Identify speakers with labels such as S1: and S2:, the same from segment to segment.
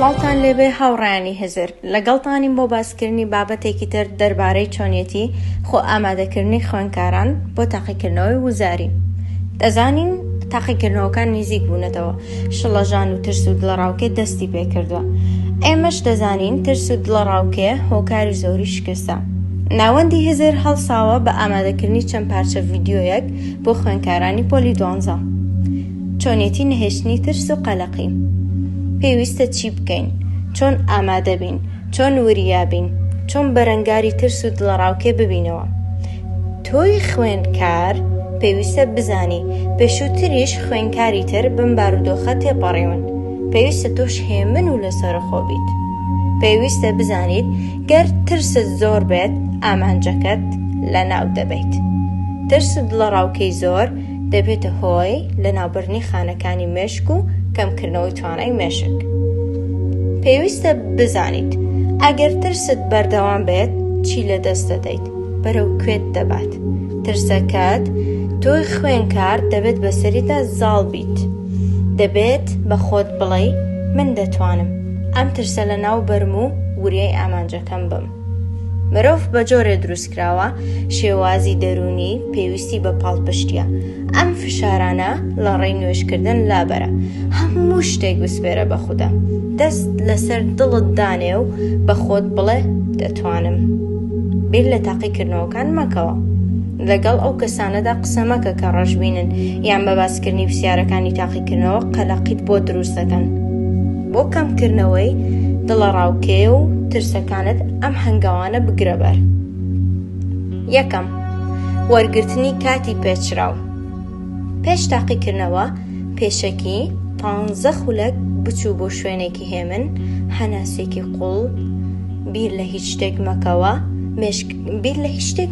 S1: سڵاوتان لێبێ هاوڕێیانی هزر لەگەڵتانین بۆ باسکردنی بابەتێکی تر دەربارەی چۆنیەتی خۆ ئامادەکردنی خوێندکاران بۆ تاقیکردنەوەی وزاری. دەزانین تاقیکردنەوەکان نزیک بوونەتەوە، شڵەژان و ترس و دڵەڕاوکێ دەستی پێکردووە. ئێمەش دەزانین ترس و دڵەڕاوکێ هۆکاری زۆری شکستە. ناوەندی هزر هەڵساوە بە ئامادەکردنی چەند پارچە ڤیدیۆیەک بۆ خوێندکارانی پۆلی 12. چۆنیەتی نەهێشتنی ترس و قەلەقی. پێویستە چی بکەین؟ چۆن ئامادە بین؟ چۆن وریابین؟ چۆن بەرەنگاری ترس و دڵەڕاوکێ ببینەوە؟ تۆی خوێندکار پێویستە بزانی پێشووتریش خوێندکاری تر بم بارودۆخە تێپەڕێون. پێویستە تۆش هێمن و لەسەرخۆ بیت. پێویستە بزانیت گەر ترست زۆر بێت ئامانجەکەت لەناو دەبێت. ترس و دڵەڕاوکەی زۆر دەبێتە هۆی لەناوبردنی خانەکانی مێشک و کەمکردنەوەی توانای مێشک. پێویستە بزانیت ئەگەر ترست بەردەوام بێت چی لەدەست دەدەیت، بەرەو کوێت دەبات. ترسەکەت تۆی خوێندکار دەبێت بەسەریدا زاڵ بیت. دەبێت بە خۆت بڵێ من دەتوانم ئەم ترسە لەناو بەرم و وریای ئامانجەکەم بم. مرۆڤ بە جۆرێ دروستکراوە، شێوازی دەرونی پێویستی بە پاڵپشتیە. ئەم فشارانە لە ڕێی نوێژکردن لابەرە. هەموو شتێک بسپێرە بە خودا. دەست لەسەر دڵت دانێ و بە خۆت بڵێ دەتوانم. بیر لە تاقیکردنەوەکان مەکەوە. لەگەڵ ئەو کەسانەدا قسە مەکە کە ڕەشبینن یان بە باسکردنی پرسیارەکانی تاقیکردنەوە قەلەقیت بۆ دروست دەکەن. بۆ کەمکردنەوەی دڵەڕاوکێ و ترسەکانت ئەم هەنگاوانە بگرە بەر. یەکەم، وەرگرتنی کاتی پێچراو. پێش تاقیکردنەوە پێشەکی 15 خولەک بچوو بۆ شوێنێکی هێمن، هەناسێکی قوڵ. بیر لە هیچ شتێک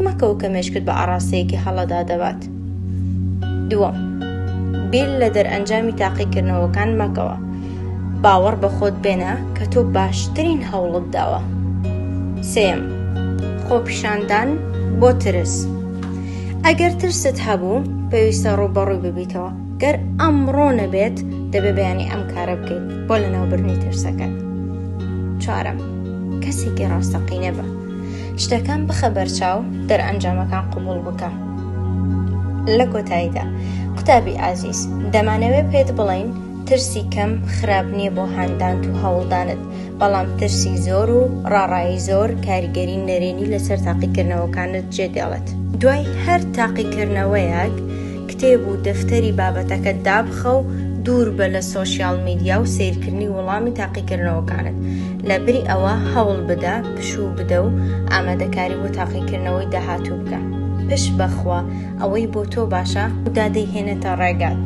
S1: مەکەوە کە مێشکت بە ئاراستەیەکی هەڵەدا دەبات. دووەم، بیر لە دەرئەنجامی تاقیکردنەوەکان مەکەوە. باوەڕ بە خۆت بێنە کە تۆ باشترین هەوڵت داوە. سێم، خۆپیشاندان بۆ ترس. ئەگەر ترست هەبوو پێویستە ڕووبەڕووی ببیتەوە. گەر ئەمڕۆ نەبێت دەبێ بەیانی ئەم کارە بکەیت بۆ لەناوبردنی ترسەکەت. چوارەم، کەسێکی ڕاستەقینە بە. شتەکان بخە بەرچاو، دەرئەنجامەکان قبوڵ بکە. لە کۆتاییدا قوتابی ئازیز، دەمانەوێت پێت بڵین ترسی کەم خراپ نییە بۆ هاندان و هەوڵدانت، بەڵام ترسی زۆر و ڕاڕایی زۆر کاریگەری نەرێنی لەسەر تاقیکردنەوەکانت جێدێڵێت. دوای هەر تاقیکردنەوەیەک کتێب و دەفتەری بابەتەکەت دابخە و دوور بە لە سۆشیال میدیا و سیرکردنی وەڵامی تاقیکردنەوەکانت. لەبری ئەوە هەوڵ بدە، پشوو بدە و ئامادەکاری بۆ تاقیکردنەوەی داهاتوو بکە. پشت بەخوا ئەوەی بۆ تۆ باشە و دادەیهێنێتە ڕێگات.